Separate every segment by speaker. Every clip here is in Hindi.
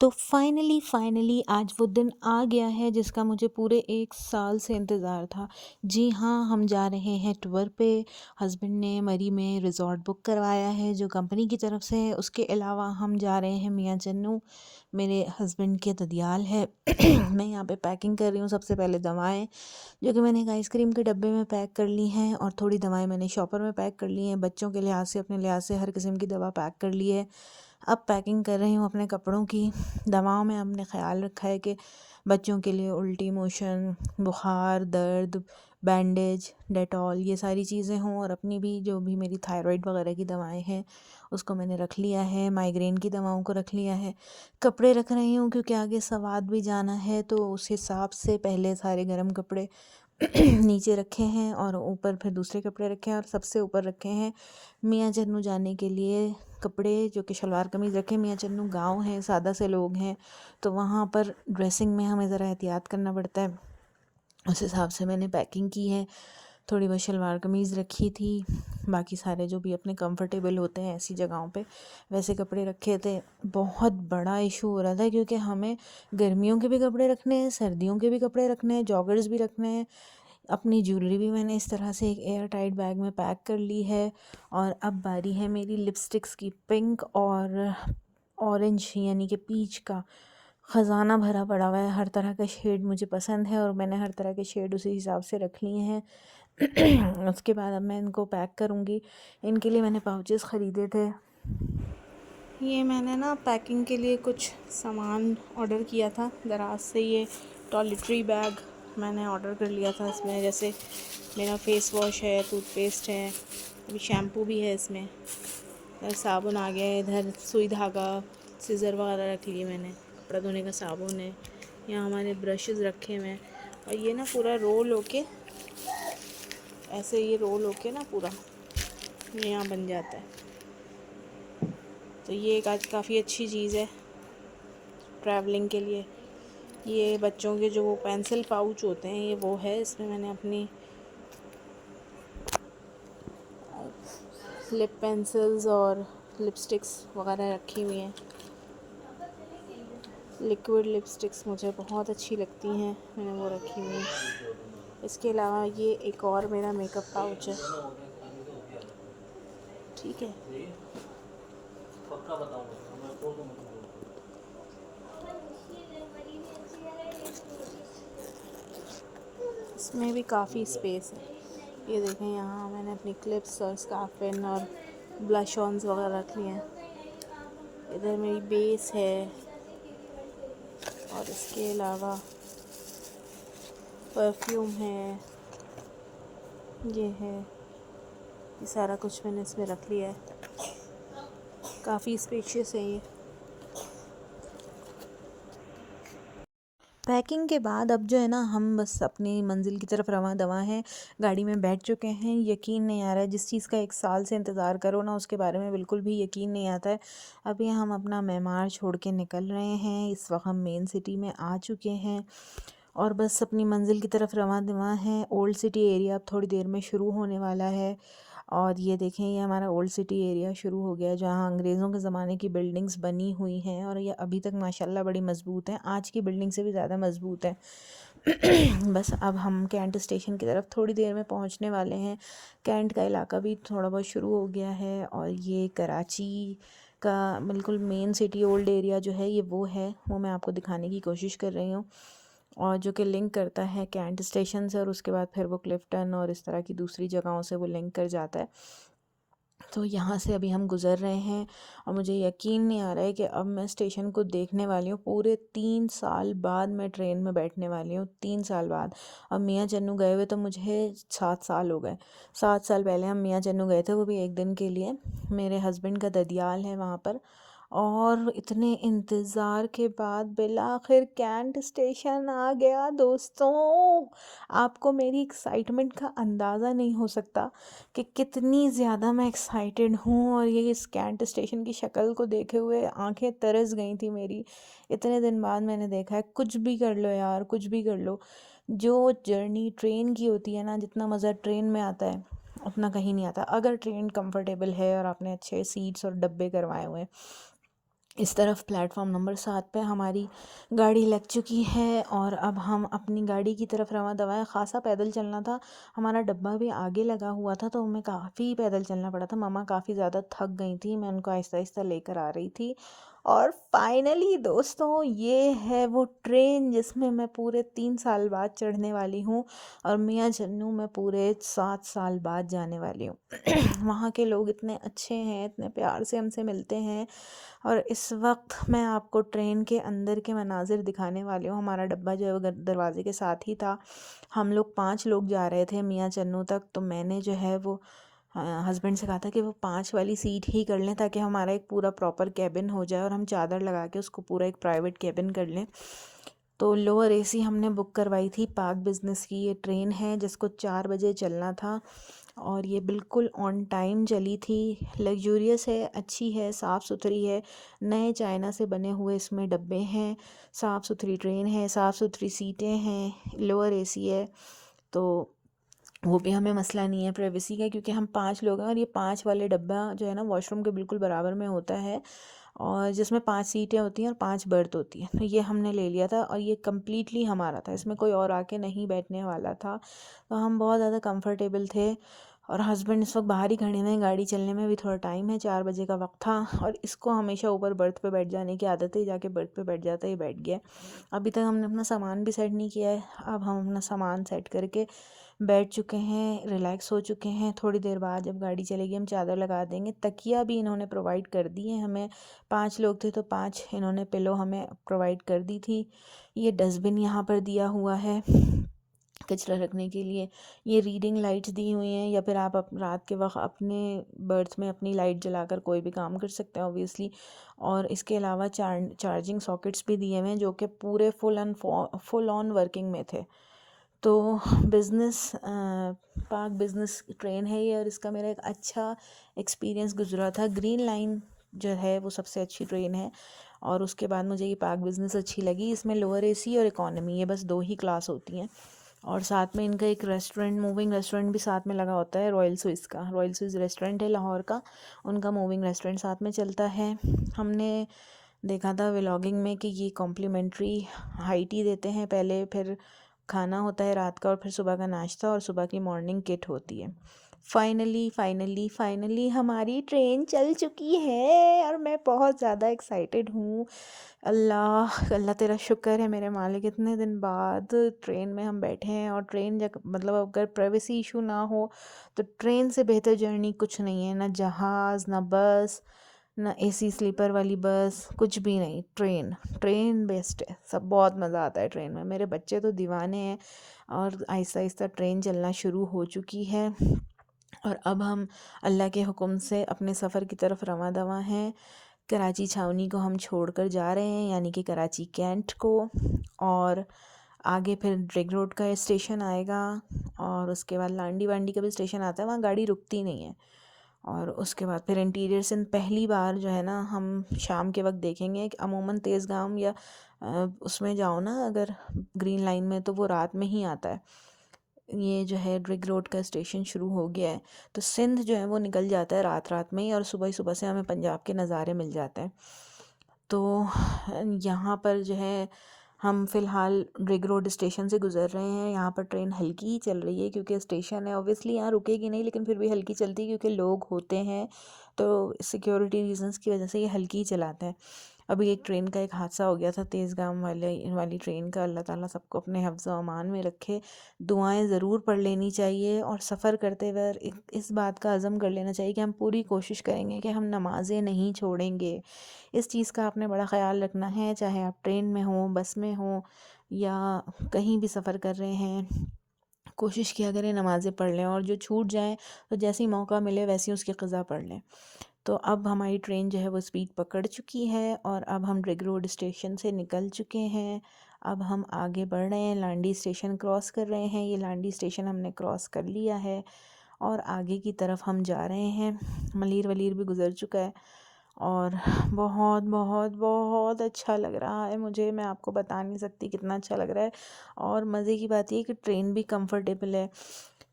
Speaker 1: तो फाइनली आज वो दिन आ गया है जिसका मुझे पूरे 1 साल से इंतज़ार था। जी हाँ, हम जा रहे हैं टूर पे। हस्बैंड ने मरी में रिज़ॉर्ट बुक करवाया है जो कंपनी की तरफ से है। उसके अलावा हम जा रहे हैं मियां जन्नू, मेरे हस्बैंड के ददियाल है। मैं यहाँ पे पैकिंग कर रही हूँ। सबसे पहले दवाएँ जो कि मैंने एक आइसक्रीम के डब्बे में पैक कर ली हैं, और थोड़ी दवाएँ मैंने शॉपर में पैक कर ली हैं। बच्चों के लिहाज से, अपने लिहाज से हर किस्म की दवा पैक कर ली है। अब पैकिंग कर रही हूँ अपने कपड़ों की। दवाओं में हमने ख़्याल रखा है कि बच्चों के लिए उल्टी मोशन, बुखार, दर्द, बैंडेज, डेटॉल, ये सारी चीज़ें हों। और अपनी भी जो भी मेरी थायराइड वगैरह की दवाएं हैं उसको मैंने रख लिया है। माइग्रेन की दवाओं को रख लिया है। कपड़े रख रही हूँ क्योंकि आगे सवाद भी जाना है, तो उस हिसाब से पहले सारे गर्म कपड़े नीचे रखे हैं और ऊपर फिर दूसरे कपड़े रखे हैं, और सबसे ऊपर रखे हैं मियां जन्नू जाने के लिए कपड़े, जो कि शलवार कमीज़ रखे। मियां जन्नू गांव है, सादा से लोग हैं, तो वहाँ पर ड्रेसिंग में हमें ज़रा एहतियात करना पड़ता है। उस हिसाब से मैंने पैकिंग की है। थोड़ी बहुत शलवार कमीज़ रखी थी, बाकी सारे जो भी अपने कंफर्टेबल होते हैं ऐसी जगहों पे वैसे कपड़े रखे थे। बहुत बड़ा इशू हो रहा था क्योंकि हमें गर्मियों के भी कपड़े रखने हैं, सर्दियों के भी कपड़े रखने हैं, जॉगर्स भी रखने हैं। अपनी ज्वेलरी भी मैंने इस तरह से एक एयर टाइट बैग में पैक कर ली है। और अब बारी है मेरी लिपस्टिक्स की। पिंक और ऑरेंज यानी कि पीच का ख़जाना भरा पड़ा हुआ है। हर तरह का शेड मुझे पसंद है और मैंने हर तरह के शेड उसी हिसाब से रख लिए हैं। उसके बाद अब मैं इनको पैक करूँगी। इनके लिए मैंने पाउचेस ख़रीदे थे। ये मैंने ना पैकिंग के लिए कुछ सामान ऑर्डर किया था दराज से। ये टॉयलेटरी बैग मैंने ऑर्डर कर लिया था। इसमें जैसे मेरा फेस वॉश है, टूथपेस्ट है, अभी शैम्पू भी है इसमें, इधर साबुन आ गया है, इधर सुई धागा, सीज़र वगैरह रख लिए मैंने, कपड़ा धोने का साबुन है, यहाँ हमारे ब्रशेज़ रखे हुए हैं। और ये ना पूरा रोल होके ऐसे, ये रोल होके ना पूरा यहाँ बन जाता है। तो ये एक आज काफ़ी अच्छी चीज़ है ट्रैवलिंग के लिए। ये बच्चों के जो वो पेंसिल पाउच होते हैं, ये वो है। इसमें मैंने अपनी लिप पेंसिल्स और लिपस्टिक्स वगैरह रखी हुई हैं। लिक्विड लिपस्टिक्स मुझे बहुत अच्छी लगती हैं, मैंने वो रखी हुई हैं। इसके अलावा ये एक और मेरा मेकअप पाउच है, ठीक है। इसमें भी काफ़ी स्पेस है। ये देखें, यहाँ मैंने अपनी क्लिप्स और स्कार्फ पेन और ब्लश ऑन्स वगैरह रख लिए हैं। इधर मेरी बेस है, और इसके अलावा परफ्यूम है, ये है, ये सारा कुछ मैंने इसमें रख लिया है। काफ़ी स्पेशियस है ये। पैकिंग के बाद अब जो है ना, हम बस अपनी मंजिल की तरफ रवां दवां हैं। गाड़ी में बैठ चुके हैं। यकीन नहीं आ रहा है, जिस चीज़ का 1 साल से इंतज़ार करो ना, उसके बारे में बिल्कुल भी यकीन नहीं आता है। अभी हम अपना मेमार छोड़ के निकल रहे हैं। इस वक्त हम मेन सिटी में आ चुके हैं और बस अपनी मंजिल की तरफ रवां दवां हैं। ओल्ड सिटी एरिया अब थोड़ी देर में शुरू होने वाला है। और ये देखें, ये हमारा ओल्ड सिटी एरिया शुरू हो गया है, जहाँ अंग्रेज़ों के ज़माने की बिल्डिंग्स बनी हुई हैं, और ये अभी तक माशाल्लाह बड़ी मज़बूत हैं। आज की बिल्डिंग से भी ज़्यादा मज़बूत है। बस अब हम कैंट स्टेशन की तरफ थोड़ी देर में पहुंचने वाले हैं। कैंट का इलाका भी थोड़ा बहुत शुरू हो गया है, और ये कराची का बिल्कुल मेन सिटी ओल्ड एरिया जो है, ये वो है, वो मैं आपको दिखाने की कोशिश कर रही हूँ। और जो कि लिंक करता है कैंट स्टेशन से, और उसके बाद फिर वो क्लिफ्टन और इस तरह की दूसरी जगहों से वो लिंक कर जाता है। तो यहाँ से अभी हम गुज़र रहे हैं, और मुझे यकीन नहीं आ रहा है कि अब मैं स्टेशन को देखने वाली हूँ। पूरे 3 साल बाद मैं ट्रेन में बैठने वाली हूँ, 3 साल बाद। अब मियाँ जन्नू गए हुए तो मुझे 7 साल हो गए। 7 साल पहले हम मियाँ जन्नू गए थे, वो भी 1 दिन के लिए। मेरे हस्बैंड का ददियाल है वहाँ पर, और इतने इंतज़ार के बाद बिलाखिर कैंट स्टेशन आ गया दोस्तों। आपको मेरी एक्साइटमेंट का अंदाज़ा नहीं हो सकता कि कितनी ज़्यादा मैं एक्साइटेड हूँ। और ये इस कैंट स्टेशन की शक्ल को देखे हुए आंखें तरस गई थी मेरी। इतने दिन बाद मैंने देखा है। कुछ भी कर लो यार, कुछ भी कर लो, जो जर्नी ट्रेन की होती है ना, जितना मज़ा ट्रेन में आता है उतना कहीं नहीं आता, अगर ट्रेन कंफर्टेबल है और आपने अच्छे सीट्स और डब्बे करवाए हुए हैं। इस तरफ प्लेटफॉर्म नंबर 7 पे हमारी गाड़ी लग चुकी है और अब हम अपनी गाड़ी की तरफ रवां दवा है। ख़ासा पैदल चलना था, हमारा डब्बा भी आगे लगा हुआ था तो हमें काफ़ी पैदल चलना पड़ा था। मम्मा काफ़ी ज़्यादा थक गई थी, मैं उनको आहिस्ता आहिस्ता लेकर आ रही थी। और फाइनली दोस्तों ये है वो ट्रेन जिसमें मैं पूरे 3 साल बाद चढ़ने वाली हूँ और मियाँ जन्नू मैं पूरे 7 साल बाद जाने वाली हूँ। वहाँ के लोग इतने अच्छे हैं, इतने प्यार से हमसे मिलते हैं। और इस वक्त मैं आपको ट्रेन के अंदर के मनाजिर दिखाने वाली हूँ। हमारा डब्बा जो है वो दरवाजे के साथ ही था। हम लोग 5 लोग जा रहे थे मियाँ चन्नू तक, तो मैंने जो है वो हस्बैंड से कहा था कि वो 5 वाली सीट ही कर लें ताकि हमारा एक पूरा प्रॉपर कैबिन हो जाए और हम चादर लगा के उसको पूरा एक प्राइवेट कैबिन कर लें। तो लोअर एसी हमने बुक करवाई थी। पाक बिज़नेस की ये ट्रेन है जिसको 4 बजे चलना था और ये बिल्कुल ऑन टाइम चली थी। लग्जूरियस है, अच्छी है, साफ़ सुथरी है, नए चाइना से बने हुए इसमें डब्बे हैं, साफ़ सुथरी ट्रेन है, साफ़ सुथरी सीटें हैं, लोअर एसी है। तो वो भी हमें मसला नहीं है प्राइवेसी का, क्योंकि हम 5 लोग हैं और ये 5 वाले डब्बा जो है ना वॉशरूम के बिल्कुल बराबर में होता है और जिसमें 5 सीटें होती हैं और 5 बर्थ होती हैं। तो ये हमने ले लिया था और ये कम्प्लीटली हमारा था, इसमें कोई और आके नहीं बैठने वाला था। तो हम बहुत ज़्यादा कंफर्टेबल थे और हस्बैंड इस वक्त बाहर ही खड़े हैं। गाड़ी चलने में भी थोड़ा टाइम है, 4 बजे का वक्त था और इसको हमेशा ऊपर बर्थ पे बैठ जाने की आदत है, जाके बर्थ पे बैठ जाता है, बैठ गया। अभी तक हमने अपना सामान भी सेट नहीं किया है। अब हम अपना सामान सेट करके बैठ चुके हैं, रिलैक्स हो चुके हैं। थोड़ी देर बाद जब गाड़ी चलेगी हम चादर लगा देंगे। तकिया भी इन्होंने प्रोवाइड कर दी है हमें, 5 लोग थे तो 5 इन्होंने पिलो हमें प्रोवाइड कर दी थी। ये डस्टबिन यहाँ पर दिया हुआ है कचरा रखने के लिए। ये रीडिंग लाइट्स दी हुई हैं, या फिर आप रात के वक्त अपने बर्थ में अपनी लाइट जलाकर कोई भी काम कर सकते हैं ऑब्वियसली। और इसके अलावा चार्जिंग सॉकेट्स भी दिए हुए हैं जो कि पूरे फुल ऑन वर्किंग में थे। तो बिज़नेस पाक बिज़नेस ट्रेन है ये और इसका मेरा एक अच्छा एक्सपीरियंस गुजरा था। ग्रीन लाइन जो है वो सबसे अच्छी ट्रेन है और उसके बाद मुझे ये पाक बिज़नेस अच्छी लगी। इसमें लोअर एसी और इकॉनमी, ये बस 2 ही क्लास होती हैं और साथ में इनका एक रेस्टोरेंट, मूविंग रेस्टोरेंट भी साथ में लगा होता है। रॉयल स्विस का, रॉयल स्विस रेस्टोरेंट है लाहौर का, उनका मूविंग रेस्टोरेंट साथ में चलता है। हमने देखा था व्लॉगिंग में कि ये कॉम्प्लीमेंट्री हाई टी देते हैं पहले, फिर खाना होता है रात का और फिर सुबह का नाश्ता और सुबह की मॉर्निंग किट होती है। फाइनली हमारी ट्रेन चल चुकी है और मैं बहुत ज़्यादा एक्साइटेड हूँ। अल्लाह अल्लाह तेरा शुक्र है मेरे मालिक, इतने दिन बाद ट्रेन में हम बैठे हैं। और ट्रेन मतलब अगर प्राइवेसी इशू ना हो तो ट्रेन से बेहतर जर्नी कुछ नहीं है। ना जहाज़, ना बस, ना एसी स्लीपर वाली बस, कुछ भी नहीं। ट्रेन बेस्ट है, सब बहुत मज़ा आता है ट्रेन में। मेरे बच्चे तो दीवाने हैं और आहिस्ता आहिस्ता ट्रेन चलना शुरू हो चुकी है और अब हम अल्लाह के हुक्म से अपने सफ़र की तरफ रवां दवा हैं। कराची छावनी को हम छोड़कर जा रहे हैं, यानी कि कराची कैंट को, और आगे फिर ड्रिग रोड का स्टेशन आएगा और उसके बाद लांडी वांडी का भी स्टेशन आता है, वहाँ गाड़ी रुकती नहीं है। और उसके बाद फिर इंटीरियर सिंध पहली बार जो है ना हम शाम के वक्त देखेंगे कि अमूमन तेज़ गाम या उसमें जाओ ना अगर ग्रीन लाइन में, तो वो रात में ही आता है। ये जो है ड्रिग रोड का स्टेशन शुरू हो गया है, तो सिंध जो है वो निकल जाता है रात रात में ही और सुबह सुबह से हमें पंजाब के नज़ारे मिल जाते हैं। तो यहाँ पर जो है हम फ़िलहाल ड्रिग रोड स्टेशन से गुज़र रहे हैं। यहाँ पर ट्रेन हल्की ही चल रही है क्योंकि स्टेशन है, ऑब्वियसली यहाँ रुकेगी नहीं, लेकिन फिर भी हल्की चलती है क्योंकि लोग होते हैं, तो सिक्योरिटी रीजंस की वजह से ये हल्की ही चलाते हैं। अभी एक ट्रेन का एक हादसा हो गया था, तेज़गाम वाली ट्रेन का। अल्लाह ताला सबको अपने हिफ्ज़ व अमान में रखे। दुआएं ज़रूर पढ़ लेनी चाहिए और सफ़र करते हुए इस बात का अज़म कर लेना चाहिए कि हम पूरी कोशिश करेंगे कि हम नमाज़ें नहीं छोड़ेंगे। इस चीज़ का आपने बड़ा ख़याल रखना है, चाहे आप ट्रेन में हो, बस में हो या कहीं भी सफ़र कर रहे हैं। कोशिश किया करें नमाज़ें पढ़ लें और जो छूट जाए तो जैसे ही मौका मिले वैसे ही उसकी क़ज़ा पढ़ लें। तो अब हमारी ट्रेन जो है वो स्पीड पकड़ चुकी है और अब हम ड्रिग रोड स्टेशन से निकल चुके हैं। अब हम आगे बढ़ रहे हैं, लांडी स्टेशन क्रॉस कर रहे हैं। ये लांडी स्टेशन हमने क्रॉस कर लिया है और आगे की तरफ हम जा रहे हैं। मलीर वलीर भी गुज़र चुका है और बहुत बहुत बहुत अच्छा लग रहा है मुझे। मैं आपको बता नहीं सकती कितना अच्छा लग रहा है। और मज़े की बात ये है कि ट्रेन भी कंफर्टेबल है।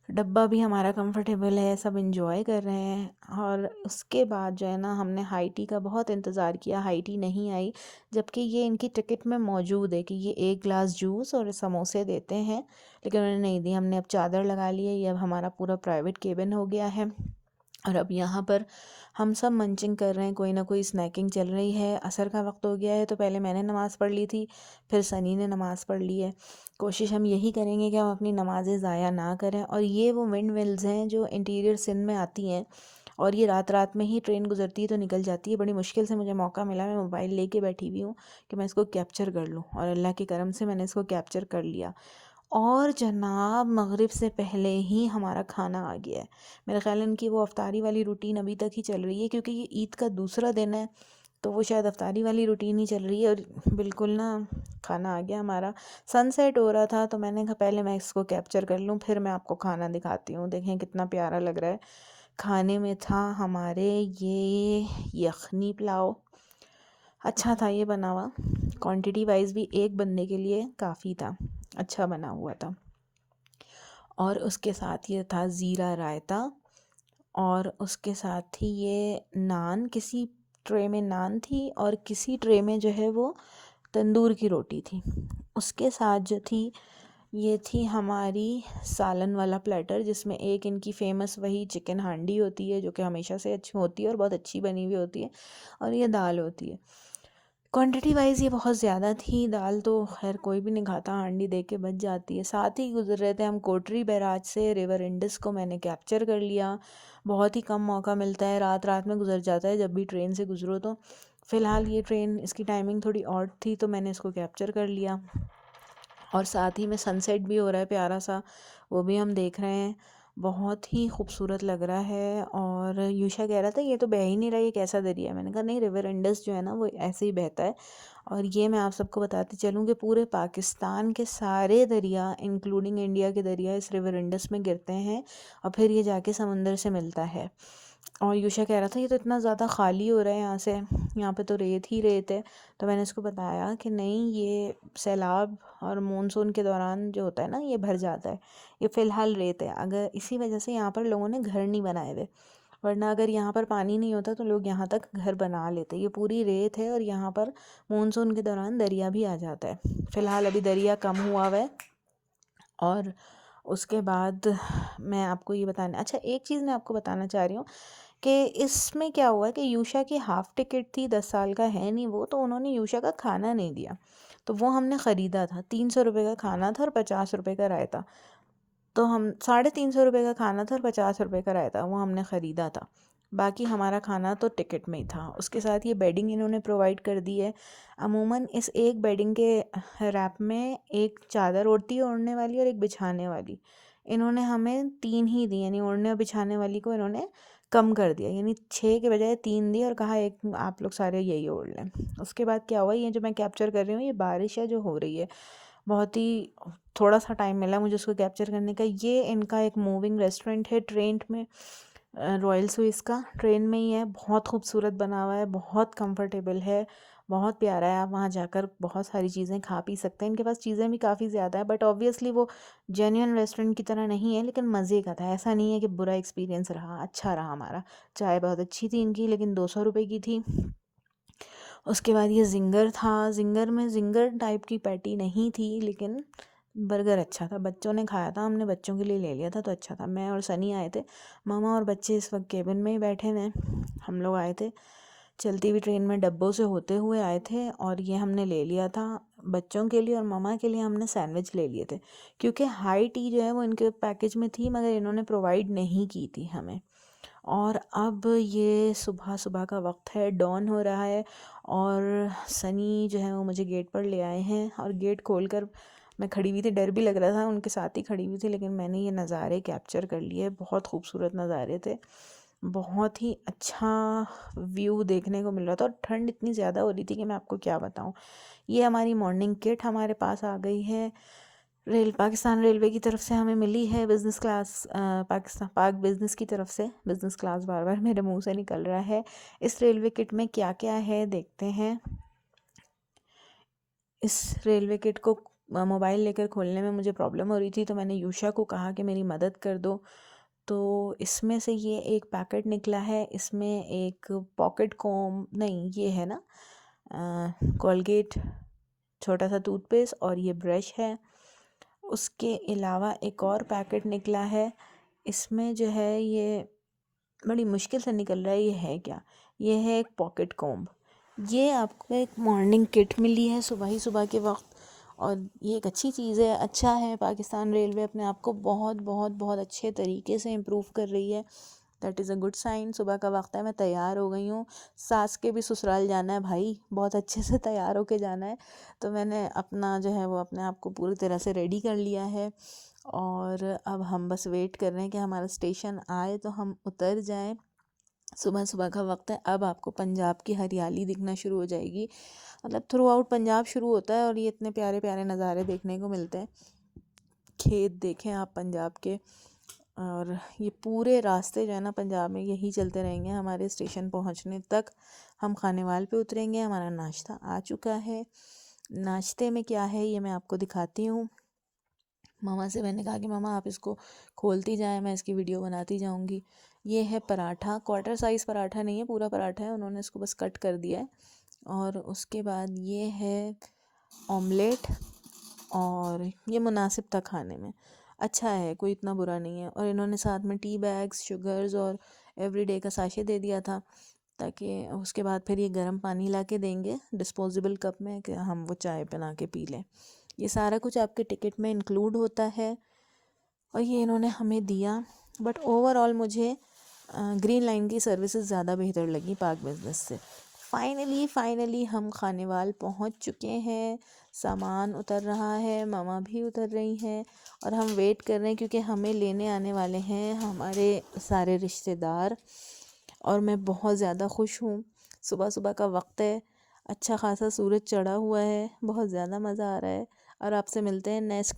Speaker 1: डब्बा भी हमारा कंफर्टेबल है, सब एंजॉय कर रहे हैं। और उसके बाद जो है ना, हमने हाई टी का बहुत इंतज़ार किया, हाई टी नहीं आई, जबकि ये इनकी टिकट में मौजूद है कि ये एक ग्लास जूस और समोसे देते हैं, लेकिन उन्होंने नहीं दी। हमने अब चादर लगा ली है, ये अब हमारा पूरा प्राइवेट केबिन हो गया है। और अब यहाँ पर हम सब मंचिंग कर रहे हैं, कोई ना कोई स्नैकिंग चल रही है। असर का वक्त हो गया है, तो पहले मैंने नमाज़ पढ़ ली थी, फिर सनी ने नमाज़ पढ़ ली है। कोशिश हम यही करेंगे कि हम अपनी नमाज़ें ज़ाया ना करें। और ये वो विंड मिल्स हैं जो इंटीरियर सिंध में आती हैं, और ये रात रात में ही ट्रेन गुजरती है तो निकल जाती है। बड़ी मुश्किल से मुझे मौका मिला, मैं मोबाइल लेके बैठी हुई हूँ कि मैं इसको कैप्चर कर लूँ, और अल्लाह के करम से मैंने इसको कैप्चर कर लिया। और जनाब, मगरिब से पहले ही हमारा खाना आ गया है। मेरा ख़्याल है इनकी वो अफ्तारी वाली रूटीन अभी तक ही चल रही है, क्योंकि ये ईद का दूसरा दिन है, तो वो शायद अफ्तारी वाली रूटीन ही चल रही है। और बिल्कुल ना, खाना आ गया हमारा। सनसेट हो रहा था, तो मैंने कहा पहले मैं इसको कैप्चर कर लूँ, फिर मैं आपको खाना दिखाती हूँ। देखें कितना प्यारा लग रहा है। खाने में था हमारे ये यखनी पुलाव, अच्छा था ये बना हुआ, क्वांटिटी वाइज भी एक बंदे के लिए काफ़ी था, अच्छा बना हुआ था। और उसके साथ ये था ज़ीरा रायता, और उसके साथ ही ये नान, किसी ट्रे में नान थी और किसी ट्रे में जो है वो तंदूर की रोटी थी। उसके साथ जो थी, ये थी हमारी सालन वाला प्लेटर, जिसमें एक इनकी फ़ेमस वही चिकन हांडी होती है, जो कि हमेशा से अच्छी होती है और बहुत अच्छी बनी हुई होती है, और ये दाल होती है। क्वांटिटी वाइज ये बहुत ज़्यादा थी, दाल तो खैर कोई भी नहीं खाता, हांडी दे के बच जाती है। साथ ही गुजर रहे थे हम कोटरी बैराज से, रिवर इंडस को मैंने कैप्चर कर लिया। बहुत ही कम मौका मिलता है, रात रात में गुजर जाता है जब भी ट्रेन से गुजरो तो। फ़िलहाल ये ट्रेन, इसकी टाइमिंग थोड़ी ऑड थी, तो मैंने इसको कैप्चर कर लिया। और साथ ही में सनसेट भी हो रहा है प्यारा सा, वो भी हम देख रहे हैं, बहुत ही खूबसूरत लग रहा है। और यूशा कह रहा था ये तो बह ही नहीं रहा, ये कैसा दरिया है। मैंने कहा नहीं, रिवर इंडस जो है ना वो ऐसे ही बहता है। और ये मैं आप सबको बताती चलूँ कि पूरे पाकिस्तान के सारे दरिया इंक्लूडिंग इंडिया के दरिया इस रिवर इंडस में गिरते हैं, और फिर ये जाके समंदर से मिलता है। और यूशा कह रहा था ये तो इतना ज़्यादा ख़ाली हो रहा है यहाँ से, यहाँ पे तो रेत ही रेत है। तो मैंने इसको बताया कि नहीं, ये सैलाब और मानसून के दौरान जो होता है ना, ये भर जाता है। ये फ़िलहाल रेत है, अगर इसी वजह से यहाँ पर लोगों ने घर नहीं बनाए हुए, वरना अगर यहाँ पर पानी नहीं होता तो लोग यहाँ तक घर बना लेते। ये पूरी रेत है, और यहाँ पर मानसून के दौरान दरिया भी आ जाता है। फ़िलहाल अभी दरिया कम हुआ हुआ है। और उसके बाद मैं आपको ये बताना, अच्छा एक चीज़ मैं आपको बताना चाह रही हूँ कि इसमें क्या हुआ कि यूशा की हाफ़ टिकट थी, 10 साल का है नहीं वो, तो उन्होंने यूशा का खाना नहीं दिया, तो वो हमने ख़रीदा था। 300 रुपये का खाना था और 50 रुपये का रायता। तो हम 350 रुपये का खाना था और 50 रुपये का रायता, वो हमने ख़रीदा था। बाकी हमारा खाना तो टिकट में ही था। उसके साथ ये बेडिंग इन्होंने प्रोवाइड कर दी है। अमूमन इस एक बेडिंग के रैप में एक चादर ओढ़ती है ओढ़ने वाली, और एक बिछाने वाली। इन्होंने हमें 3 ही दी, यानी ओढ़ने और बिछाने वाली को इन्होंने कम कर दिया, यानी 6 के बजाय 3 दी, और कहा एक आप लोग सारे यही ओढ़ लें। उसके बाद क्या हुआ, ये जो मैं कैप्चर कर रही हूँ, ये बारिश है जो हो रही है, बहुत ही थोड़ा सा टाइम मिला मुझे उसको कैप्चर करने का। ये इनका एक मूविंग रेस्टोरेंट है ट्रेन में, रॉयल स्विस का, ट्रेन में ही है, बहुत खूबसूरत बना हुआ है, बहुत कंफर्टेबल है, बहुत प्यारा है। आप वहाँ जाकर बहुत सारी चीज़ें खा पी सकते हैं। इनके पास चीज़ें भी काफ़ी ज़्यादा है, बट ऑब्वियसली वो जेन्युइन रेस्टोरेंट की तरह नहीं है, लेकिन मज़े का था। ऐसा नहीं है कि बुरा एक्सपीरियंस रहा, अच्छा रहा हमारा। चाय बहुत अच्छी थी इनकी, लेकिन 200 रुपये की थी। उसके बाद ये जिंगर था, जिंगर में जिंगर टाइप की पैटी नहीं थी, लेकिन बर्गर अच्छा था, बच्चों ने खाया था, हमने बच्चों के लिए ले लिया था तो अच्छा था। मैं और सनी आए थे, मामा और बच्चे इस वक्त केबिन में ही बैठे हुए हैं। हम लोग आए थे चलती हुई ट्रेन में, डब्बों से होते हुए आए थे, और ये हमने ले लिया था बच्चों के लिए, और मामा के लिए हमने सैंडविच ले लिए थे, क्योंकि हाई टी जो है वो इनके पैकेज में थी, मगर इन्होंने प्रोवाइड नहीं की थी हमें। और अब ये सुबह सुबह का वक्त है, डॉन हो रहा है, और सनी जो है वो मुझे गेट पर ले आए हैं, और गेट खोलकर मैं खड़ी हुई थी, डर भी लग रहा था, उनके साथ ही खड़ी हुई थी, लेकिन मैंने ये नज़ारे कैप्चर कर लिए। बहुत खूबसूरत नज़ारे थे, बहुत ही अच्छा व्यू देखने को मिल रहा था, और ठंड इतनी ज़्यादा हो रही थी कि मैं आपको क्या बताऊँ। ये हमारी मॉर्निंग किट हमारे पास आ गई है, पाकिस्तान रेलवे की तरफ से हमें मिली है, बिज़नेस क्लास, पाकिस्तान पाक बिज़नेस की तरफ से। बिज़नेस क्लास बार बार मेरे मुंह से निकल रहा है। इस रेलवे किट में क्या क्या है देखते हैं। इस रेलवे किट को मोबाइल लेकर खोलने में मुझे प्रॉब्लम हो रही थी, तो मैंने यूशा को कहा कि मेरी मदद कर दो। तो इसमें से ये एक पैकेट निकला है, इसमें एक पॉकेट कॉम नहीं, ये है ना कोलगेट छोटा सा टूथपेस्ट और ये ब्रश है। उसके अलावा एक और पैकेट निकला है, इसमें जो है ये बड़ी मुश्किल से निकल रहा है, ये है क्या, ये है एक पॉकेट कॉम्ब। ये आपको एक मॉर्निंग किट मिली है सुबह ही सुबह के वक्त, और ये एक अच्छी चीज़ है, अच्छा है। पाकिस्तान रेलवे अपने आप को बहुत बहुत बहुत अच्छे तरीके से इम्प्रूव कर रही है, that is a good sign. सुबह का वक्त है, मैं तैयार हो गई हूँ, सास के भी ससुराल जाना है भाई, बहुत अच्छे से तैयार होके जाना है। तो मैंने अपना जो है वो अपने आप को पूरी तरह से रेडी कर लिया है, और अब हम बस वेट कर रहे हैं कि हमारा स्टेशन आए तो हम उतर जाएं। सुबह सुबह का वक्त है, अब आपको पंजाब की हरियाली दिखना शुरू हो जाएगी, मतलब थ्रू आउट पंजाब शुरू होता है, और ये इतने प्यारे प्यारे नज़ारे देखने को मिलते हैं। खेत देखें आप पंजाब के, और ये पूरे रास्ते जो है ना पंजाब में यही चलते रहेंगे हमारे स्टेशन पहुंचने तक। हम खानेवाल पे उतरेंगे, हमारा नाश्ता आ चुका है। नाश्ते में क्या है ये मैं आपको दिखाती हूँ। मामा से मैंने कहा कि मामा आप इसको खोलती जाएं, मैं इसकी वीडियो बनाती जाऊंगी। ये है पराठा, क्वार्टर साइज़ पराठा नहीं है, पूरा पराठा है, उन्होंने इसको बस कट कर दिया है। और उसके बाद ये है ऑमलेट, और ये मुनासिब था खाने में, अच्छा है, कोई इतना बुरा नहीं है। और इन्होंने साथ में टी बैग्स, शुगर्स और एवरीडे का साशे दे दिया था, ताकि उसके बाद फिर ये गर्म पानी ला के देंगे डिस्पोजेबल कप में कि हम वो चाय बना के पी लें। ये सारा कुछ आपके टिकट में इंक्लूड होता है, और ये इन्होंने हमें दिया। बट ओवरऑल मुझे ग्रीन लाइन की सर्विसेज ज़्यादा बेहतर लगी पाक बिजनेस से। फाइनली हम खानेवाल पहुंच चुके हैं, सामान उतर रहा है, मामा भी उतर रही हैं, और हम वेट कर रहे हैं क्योंकि हमें लेने आने वाले हैं हमारे सारे रिश्तेदार। और मैं बहुत ज़्यादा खुश हूँ, सुबह सुबह का वक्त है, अच्छा खासा सूरज चढ़ा हुआ है, बहुत ज़्यादा मज़ा आ रहा है। और आपसे मिलते हैं नेक्स्ट